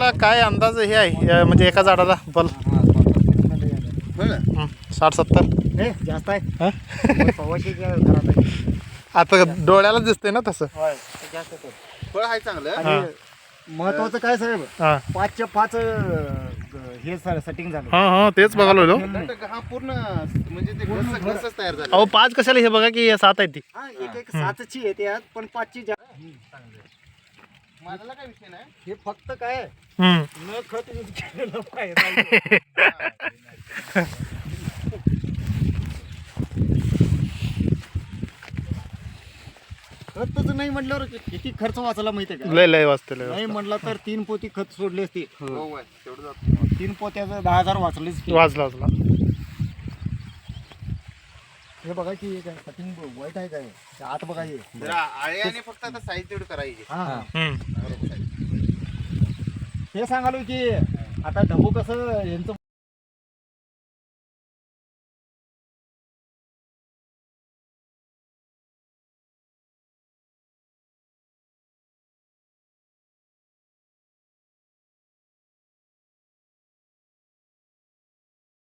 आपला काय अंदाज हे आहे म्हणजे एका झाडाला बल 60-70 जास्त आहे हा? 125 घरात आहे. आता डोळ्याला दिसतंय ना तसं. होय जास्त आहे. फळ आहे चांगलं. आणि महत्वाचं काय साहेब हां 5च्या 5 हे सेटिंग झालं. हां हां तेच बघायला लो. हा पूर्ण म्हणजे ते घसच तयार झालं. अहो 5 कशाला हे बघा की 7 आहे ती. हा एक 7ची आहे त्यात पण 5ची माझ्याला काय विषय नाही. हे फक्त काय हम्म. न खत यूज केलेलं पाहिजे. खतच नाही म्हटल्यावर किती खर्च वाचला माहितीये का? लय वाजते लय नाही म्हटलं तर 3 पोती खत सोडली असती. हो होय, तेवढं जातं. 3 पोत्याचं 10,000 वाचलेच की. वाजला वाजला. हे बघा की काय कटिंग वाईट आहे काय ते आत बघा हे. जरा आळे आणि फक्त आता साईज तेवढी करायची. हा हम्म. बरोबर आहे. हे सांगालो की आता ढबू कसं यांचं